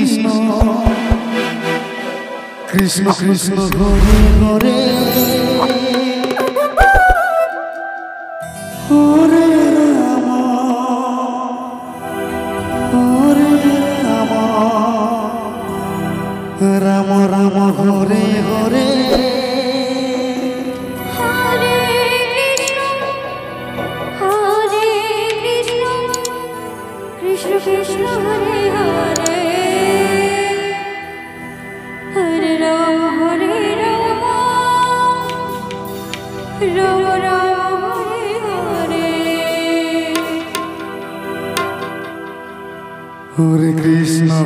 Krishna Krishna Krishna Hare Hare Hare Ram Ram Ram Hare Hare Krishna Krishna Hare Hare Hare Rama Hare Rama Rama Rama Hare Hare Hare Krishna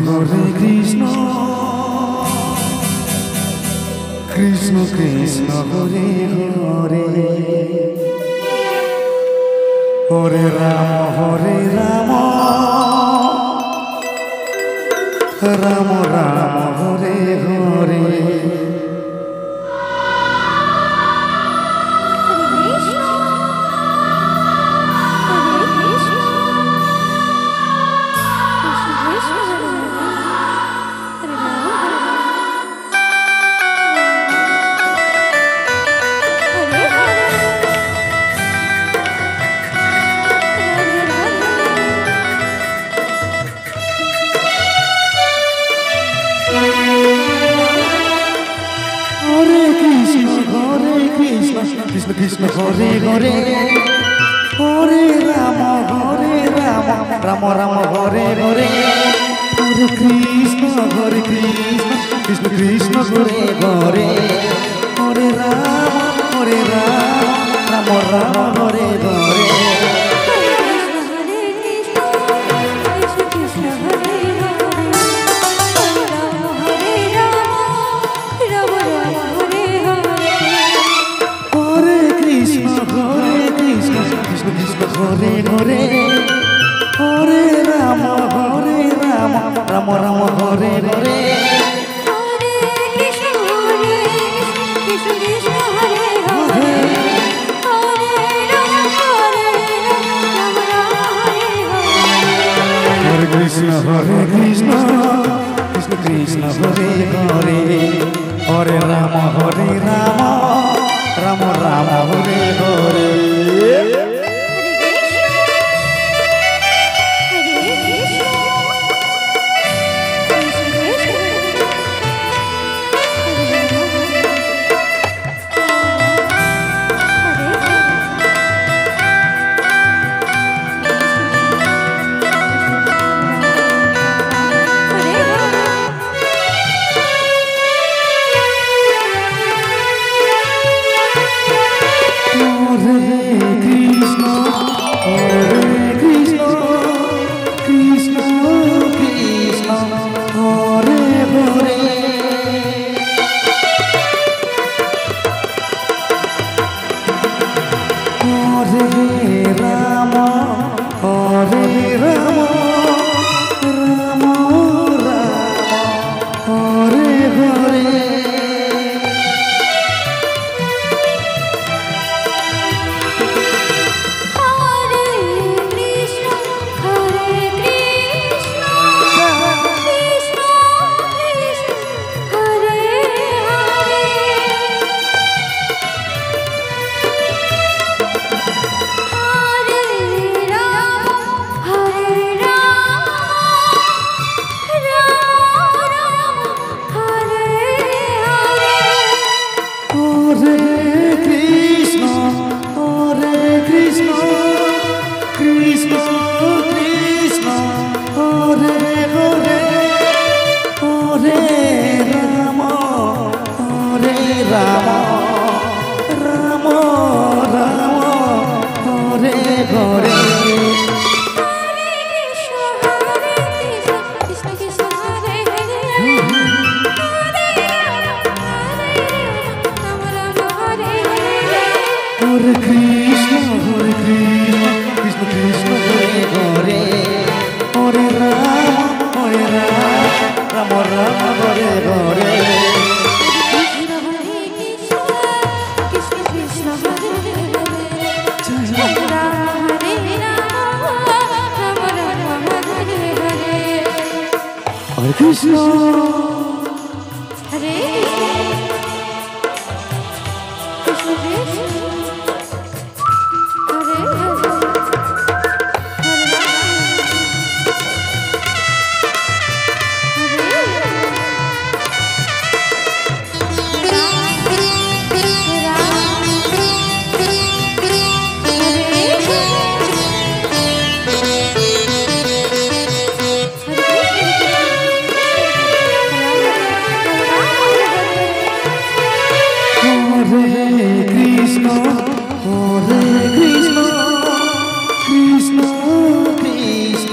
Krishna Krishna Hare Hare Hare Rama Rama Rama Hare Hare Krishna Krishna Hare Hare Hare Rama Rama Rama Hare Hare Hare Krishna Krishna Krishna Hare Hare Hare Rama Rama Rama Hare Hare Hare Hare Hare Rama Rama Rama Hare Hare Hare Krishna Krishna Hare Hare Hare Rama Rama Hare Krishna Krishna Krishna Hare Hare Hare Rama Rama Rama Hare Hare Hare Krishna Hare Krishna Krishna Hare Hare Krishna Hare Krishna Krishna Krishna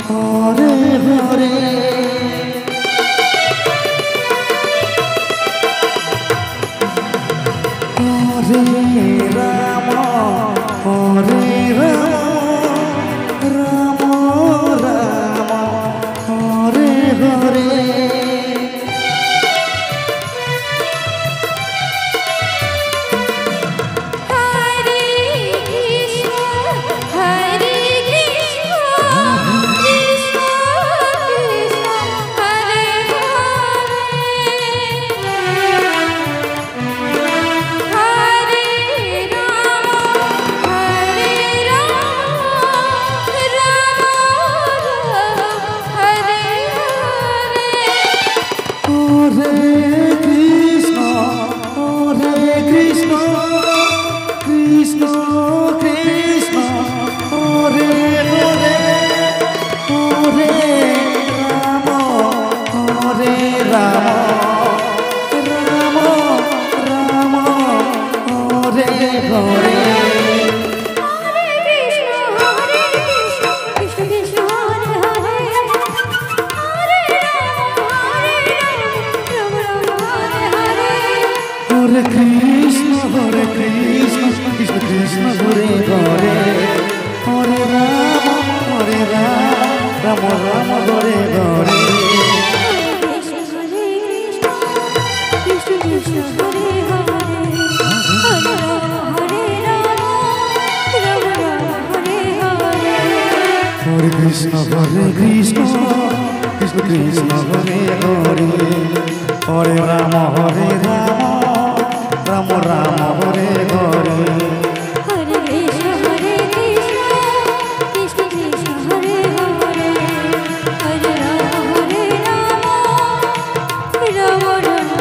Hare Hare Hare Ram Hare Ram Ram Ram Hare Hare Hare Krishna, Krishna Krishna, Hare Hare, Hare Rama, Rama Rama, Hare Hare. Hare Krishna, Krishna Krishna, Hare Hare, Hare Rama, Rama Rama, Hare Hare. Hare Krishna, Krishna Krishna, Hare Hare, Hare Rama, Rama Rama,